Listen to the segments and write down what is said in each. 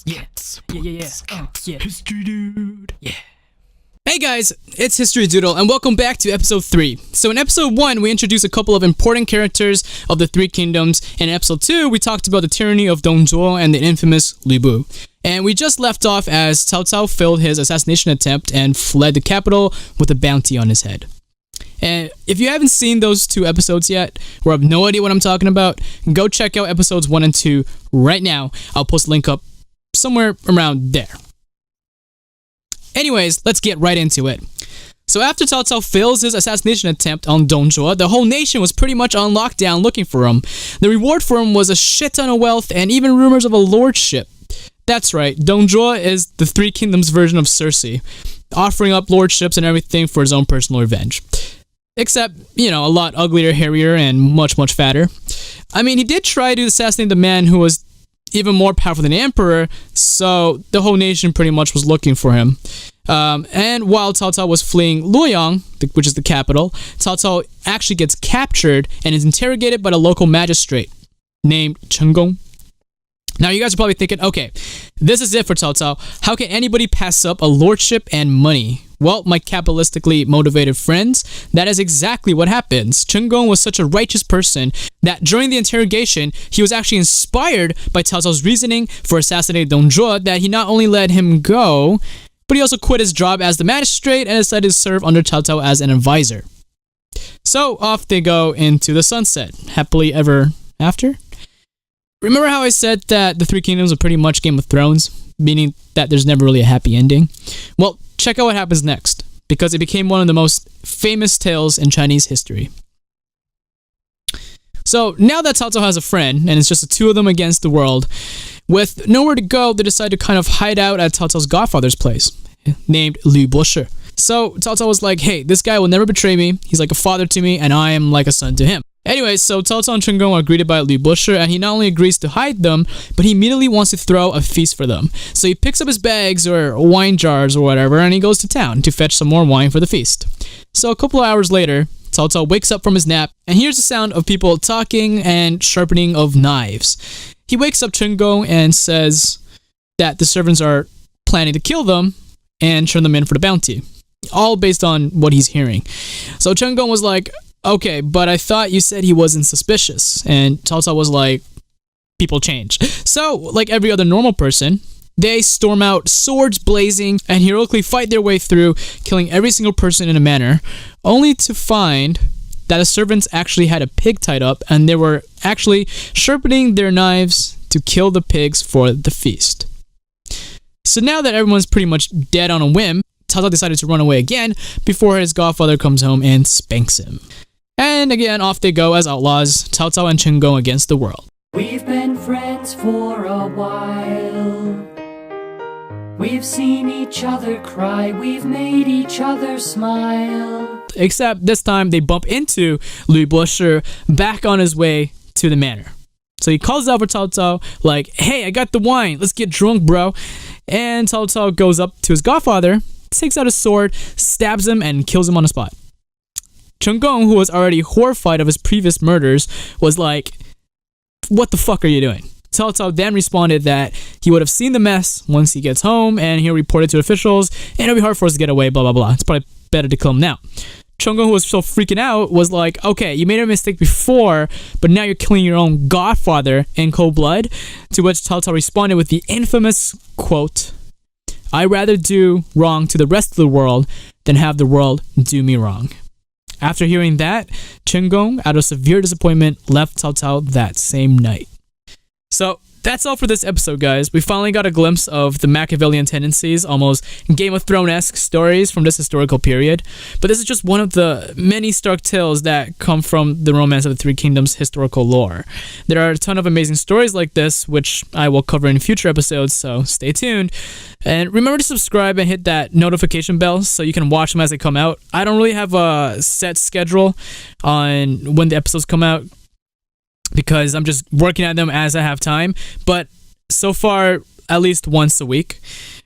Yeah. Yeah. History Dude. Yeah. Hey guys, it's History Doodle, and welcome back to episode 3. So in episode 1, we introduced a couple of important characters of the Three Kingdoms, and in episode 2, we talked about the tyranny of Zhuo and the infamous Lu Bu. And we just left off as Cao Cao failed his assassination attempt and fled the capital with a bounty on his head. And if you haven't seen those 2 episodes yet, or have no idea what I'm talking about, go check out episodes 1 and 2 right now. I'll post a link up somewhere around there. Anyways, let's get right into it. So after Cao Cao fails his assassination attempt on Zhuo, the whole nation was pretty much on lockdown looking for him. The reward for him was a shit ton of wealth and even rumors of a lordship. That's right, Zhuo is the Three Kingdoms version of Cersei, offering up lordships and everything for his own personal revenge. Except, a lot uglier, hairier, and much, much fatter. I mean, he did try to assassinate the man who was even more powerful than the emperor, so the whole nation pretty much was looking for him. And while Cao Cao was fleeing Luoyang, which is the capital, Cao Cao actually gets captured and is interrogated by the local magistrate named Chen Gong. Now you guys are probably thinking, okay, this is it for Cao Cao. How can anybody pass up a lordship and money? Well, my capitalistically motivated friends, that is exactly what happens. Chen Gong was such a righteous person that during the interrogation, he was actually inspired by Cao Cao's reasoning for assassinating Zhuo that he not only let him go, but he also quit his job as the magistrate and decided to serve under Cao Cao as an advisor. So off they go into the sunset, happily ever after. Remember how I said that the Three Kingdoms are pretty much Game of Thrones, meaning that there's never really a happy ending? Well, check out what happens next, because it became one of the most famous tales in Chinese history. So now that Cao Cao has a friend, and it's just the 2 of them against the world, with nowhere to go, they decide to kind of hide out at Cao Cao's godfather's place, named Lu Bu. So Cao Cao was like, hey, this guy will never betray me, he's like a father to me, and I am like a son to him. Anyway, so Cao Cao and Chen Gong are greeted by Lu Bu, and he not only agrees to hide them, but he immediately wants to throw a feast for them. So he picks up his bags or wine jars or whatever, and he goes to town to fetch some more wine for the feast. So a couple of hours later, Cao Cao wakes up from his nap and hears the sound of people talking and sharpening of knives. He wakes up Chen Gong and says that the servants are planning to kill them and turn them in for the bounty. All based on what he's hearing. So Chen Gong was like, okay, but I thought you said he wasn't suspicious. And Cao Cao was like, people change. So, like every other normal person, they storm out, swords blazing, and heroically fight their way through, killing every single person in a manner, only to find that the servants actually had a pig tied up, and they were actually sharpening their knives to kill the pigs for the feast. So now that everyone's pretty much dead on a whim, Cao Cao decided to run away again before his godfather comes home and spanks him. And again, off they go as outlaws, Cao Cao and Chen Gong against the world. We've been friends for a while. We've seen each other cry. We've made each other smile. Except this time they bump into Lu Bu back on his way to the manor. So he calls out for Cao Cao like, hey, I got the wine. Let's get drunk, bro. And Cao Cao goes up to his godfather, takes out his sword, stabs him, and kills him on the spot. Chen Gong, who was already horrified of his previous murders, was like, what the fuck are you doing? Cao Cao then responded that he would have seen the mess once he gets home, and he'll report it to officials, and it'll be hard for us to get away, blah, blah, blah. It's probably better to kill him now. Chen Gong, who was so freaking out, was like, okay, you made a mistake before, but now you're killing your own godfather in cold blood, to which Cao Cao responded with the infamous quote, I'd rather do wrong to the rest of the world than have the world do me wrong. After hearing that, Chen Gong, out of severe disappointment, left Cao Cao that same night. So, that's all for this episode, guys. We finally got a glimpse of the Machiavellian tendencies, almost Game of Thrones-esque stories from this historical period. But this is just one of the many stark tales that come from the Romance of the Three Kingdoms historical lore. There are a ton of amazing stories like this, which I will cover in future episodes, so stay tuned. And remember to subscribe and hit that notification bell so you can watch them as they come out. I don't really have a set schedule on when the episodes come out, because I'm just working at them as I have time, but so far at least once a week.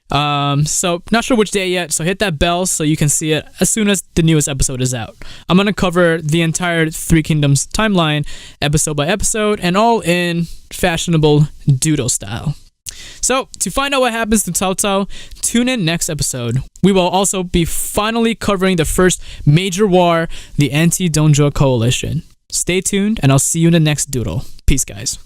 So not sure which day yet, so hit that bell so you can see it as soon as the newest episode is out. I'm going to cover the entire Three Kingdoms timeline episode by episode, and all in fashionable Doodle style. So, to find out what happens to Cao Cao, tune in next episode. We will also be finally covering the first major war, the Anti-Dongjua Coalition. Stay tuned, and I'll see you in the next Doodle. Peace, guys.